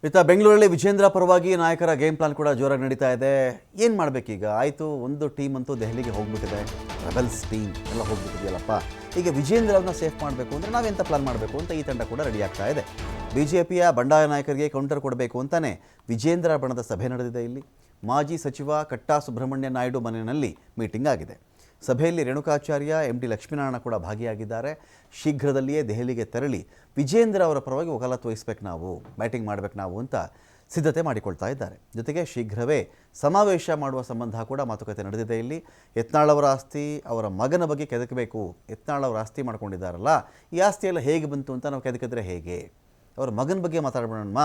ಇತ್ತ ಬೆಂಗಳೂರಲ್ಲಿ ವಿಜೇಂದ್ರ ಪರವಾಗಿ ನಾಯಕರ ಗೇಮ್ ಪ್ಲಾನ್ ಕೂಡ ಜೋರಾಗಿ ನಡೀತಾ ಇದೆ. ಏನು ಮಾಡಬೇಕೀಗ? ಆಯಿತು, ಒಂದು ಟೀಮ್ ಅಂತೂ ದೆಹಲಿಗೆ ಹೋಗ್ಬಿಟ್ಟಿದೆ, ರೆಬೆಲ್ಸ್ ಟೀಮ್ ಎಲ್ಲ ಹೋಗ್ಬಿಟ್ಟಿದೆಯಲ್ಲಪ್ಪ. ಈಗ ವಿಜೇಂದ್ರ ಅವ್ರನ್ನ ಸೇಫ್ ಮಾಡಬೇಕು ಅಂದರೆ ನಾವೆಂಥ ಪ್ಲಾನ್ ಮಾಡಬೇಕು ಅಂತ ಈ ತಂಡ ಕೂಡ ರೆಡಿ ಆಗ್ತಾ ಇದೆ. ಬಿಜೆಪಿಯ ಬಂಡಾಯ ನಾಯಕರಿಗೆ ಕೌಂಟರ್ ಕೊಡಬೇಕು ಅಂತಾನೆ ವಿಜೇಂದ್ರ ಬಣದ ಸಭೆ ನಡೆದಿದೆ. ಇಲ್ಲಿ ಮಾಜಿ ಸಚಿವ ಕಟ್ಟಾ ಸುಬ್ರಹ್ಮಣ್ಯ ನಾಯ್ಡು ಮನೆಯಲ್ಲಿ ಮೀಟಿಂಗ್ ಆಗಿದೆ. ಸಭೆಯಲ್ಲಿ ರೇಣುಕಾಚಾರ್ಯ, MD ಲಕ್ಷ್ಮೀನಾರಾಯಣ ಕೂಡ ಭಾಗಿಯಾಗಿದ್ದಾರೆ. ಶೀಘ್ರದಲ್ಲಿಯೇ ದೆಹಲಿಗೆ ತೆರಳಿ ವಿಜೇಂದ್ರ ಅವರ ಪರವಾಗಿ ವಕಾಲತ್ತು ವಹಿಸಬೇಕು, ನಾವು ಬ್ಯಾಟಿಂಗ್ ಮಾಡಬೇಕು ನಾವು ಅಂತ ಸಿದ್ಧತೆ ಮಾಡಿಕೊಳ್ತಾ ಇದ್ದಾರೆ. ಜೊತೆಗೆ ಶೀಘ್ರವೇ ಸಮಾವೇಶ ಮಾಡುವ ಸಂಬಂಧ ಕೂಡ ಮಾತುಕತೆ ನಡೆದಿದೆ. ಇಲ್ಲಿ ಯತ್ನಾಳ್ ಅವರ ಆಸ್ತಿ ಅವರ ಮಗನ ಬಗ್ಗೆ ಕೆದಕಬೇಕು. ಯತ್ನಾಳ್ ಅವರ ಆಸ್ತಿ ಮಾಡ್ಕೊಂಡಿದ್ದಾರಲ್ಲ, ಈ ಆಸ್ತಿಯೆಲ್ಲ ಹೇಗೆ ಬಂತು ಅಂತ ನಾವು ಕೆದಕಿದ್ರೆ ಹೇಗೆ? ಅವರ ಮಗನ ಬಗ್ಗೆ ಮಾತಾಡೋಣ,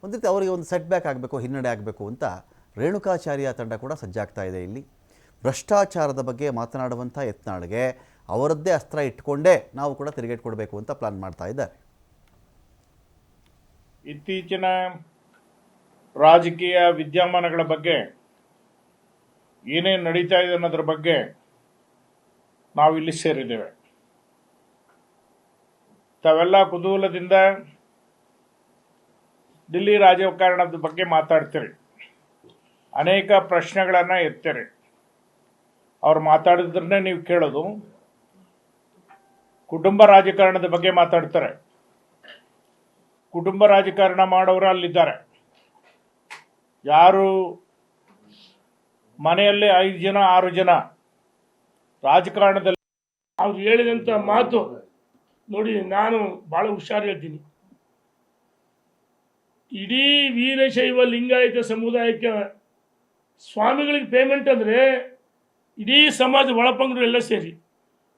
ಒಂದು ರೀತಿ ಅವರಿಗೆ ಒಂದು ಸೆಟ್ ಬ್ಯಾಕ್ ಆಗಬೇಕು, ಹಿನ್ನಡೆ ಆಗಬೇಕು ಅಂತ ರೇಣುಕಾಚಾರ್ಯ ತಂಡ ಕೂಡ ಸಜ್ಜಾಗ್ತಾ ಇದೆ. ಇಲ್ಲಿ ಭ್ರಷ್ಟಾಚಾರದ ಬಗ್ಗೆ ಮಾತನಾಡುವಂಥ ಯತ್ನಾಳ್ಗೆ ಅವರದ್ದೇ ಅಸ್ತ್ರ ಇಟ್ಕೊಂಡೇ ನಾವು ಕೂಡ ತಿರುಗೇಟ್ ಕೊಡಬೇಕು ಅಂತ ಪ್ಲಾನ್ ಮಾಡ್ತಾ ಇದ್ದಾರೆ. ಇತ್ತೀಚಿನ ರಾಜಕೀಯ ವಿದ್ಯಮಾನಗಳ ಬಗ್ಗೆ ಏನೇನು ನಡೀತಾ ಇದೆ ಅನ್ನೋದ್ರ ಬಗ್ಗೆ ನಾವು ಇಲ್ಲಿ ಸೇರಿದ್ದೇವೆ. ತಾವೆಲ್ಲ ಕುತೂಹಲದಿಂದ ದಿಲ್ಲಿ ರಾಜಕಾರಣದ ಬಗ್ಗೆ ಮಾತಾಡ್ತೀರಿ, ಅನೇಕ ಪ್ರಶ್ನೆಗಳನ್ನು ಎತ್ತೀರಿ. ಅವ್ರು ಮಾತಾಡಿದ್ರನ್ನೇ ನೀವು ಕೇಳೋದು. ಕುಟುಂಬ ರಾಜಕಾರಣದ ಬಗ್ಗೆ ಮಾತಾಡ್ತಾರೆ. ಕುಟುಂಬ ರಾಜಕಾರಣ ಮಾಡೋರು ಅಲ್ಲಿದ್ದಾರೆ. ಯಾರು ಮನೆಯಲ್ಲೇ 5 ಜನ 6 ಜನ ರಾಜಕಾರಣದಲ್ಲಿ ಅವ್ರು ಹೇಳಿದಂಥ ಮಾತು ನೋಡಿ, ನಾನು ಭಾಳ ಹುಷಾರು ಹೇಳ್ತೀನಿ. ಇಡೀ ವೀರಶೈವ ಲಿಂಗಾಯತ ಸಮುದಾಯಕ್ಕೆ ಸ್ವಾಮಿಗಳಿಗೆ ಪೇಮೆಂಟ್ ಅಂದರೆ ಇಡೀ ಸಮಾಜ ಒಳಪಂಗರು ಎಲ್ಲ ಸೇರಿ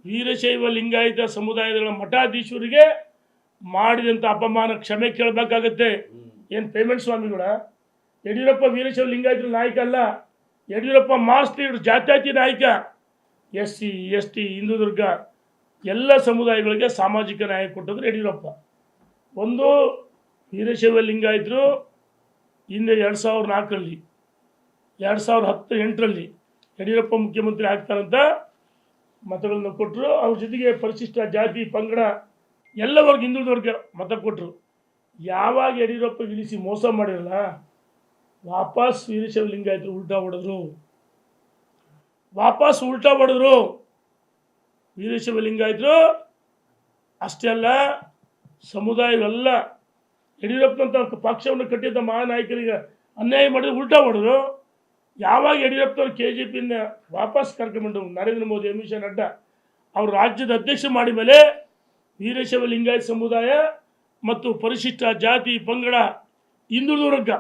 ವೀರಶೈವ ಲಿಂಗಾಯತ ಸಮುದಾಯದ ಮಠಾಧೀಶರಿಗೆ ಮಾಡಿದಂಥ ಅಪಮಾನ ಕ್ಷಮೆ ಕೇಳಬೇಕಾಗತ್ತೆ. ಏನು ಪೇಮೆಂಟ್ ಸ್ವಾಮಿಗಳ? ಯಡಿಯೂರಪ್ಪ ವೀರಶೈವ ಲಿಂಗಾಯತರ ನಾಯಕ ಅಲ್ಲ, ಯಡಿಯೂರಪ್ಪ ಮಾಸ್ ಲೀಡರ್, ಜಾತ್ಯತೀತ ನಾಯಕ. SC ST ಹಿಂದೂದುರ್ಗ ಎಲ್ಲ ಸಮುದಾಯಗಳಿಗೆ ಸಾಮಾಜಿಕ ನ್ಯಾಯ ಕೊಟ್ಟದ್ರು ಯಡಿಯೂರಪ್ಪ. ಒಂದು ವೀರಶೈವ ಲಿಂಗಾಯತರು ಹಿಂದೆ 2004ರಲ್ಲಿ 2018ರಲ್ಲಿ ಯಡಿಯೂರಪ್ಪ ಮುಖ್ಯಮಂತ್ರಿ ಆಗ್ತಾರಂತ ಮತಗಳನ್ನು ಕೊಟ್ಟರು. ಅವ್ರ ಜೊತೆಗೆ ಪರಿಶಿಷ್ಟ ಜಾತಿ ಪಂಗಡ ಎಲ್ಲ ವರ್ಗ ಹಿಂದುಳಿದವ್ರಿಗೆ ಮತ ಕೊಟ್ಟರು. ಯಾವಾಗ ಯಡಿಯೂರಪ್ಪ ಇಳಿಸಿ ಮೋಸ ಮಾಡಿರಲ್ಲ, ವಾಪಸ್ ವೀರಶೈವ ಲಿಂಗಾಯತರು ಉಲ್ಟಾ ಹೊಡೆದ್ರು. ವೀರಶೈವ ಲಿಂಗಾಯತರು ಅಷ್ಟೇ ಅಲ್ಲ, ಸಮುದಾಯವೆಲ್ಲ ಯಡಿಯೂರಪ್ಪನಂತ ಪಕ್ಷವನ್ನು ಕಟ್ಟಿದ್ದ ಮಹಾನಾಯಕರಿಗೆ ಅನ್ಯಾಯ ಮಾಡಿದ್ರೆ ಉಲ್ಟಾ ಹೊಡೆದ್ರು. ಯಾವಾಗ ಯಡಿಯೂರಪ್ಪನವ್ರು KJPಯಿಂದ ವಾಪಸ್ ಕರ್ಕೊಂಡ್ಬಂದು ನರೇಂದ್ರ ಮೋದಿ, ಅಮಿತ್ ಶಾ, ನಡ್ಡಾ ಅವರು ರಾಜ್ಯದ ಅಧ್ಯಕ್ಷ ಮಾಡಿದ ಮೇಲೆ ವೀರಶೈವ ಲಿಂಗಾಯತ ಸಮುದಾಯ ಮತ್ತು ಪರಿಶಿಷ್ಟ ಜಾತಿ ಪಂಗಡ ಹಿಂದುಳಿದವರ್ಗ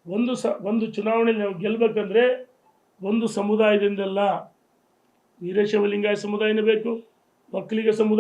ಒಂದು ಚುನಾವಣೆಯಲ್ಲಿ ನಾವು ಗೆಲ್ಲಬೇಕಂದ್ರೆ ಒಂದು ಸಮುದಾಯದಿಂದಲ್ಲ, ವೀರಶೈವ ಲಿಂಗಾಯತ ಸಮುದಾಯನೇ ಬೇಕು, ಒಕ್ಕಲಿಗ ಸಮುದಾಯ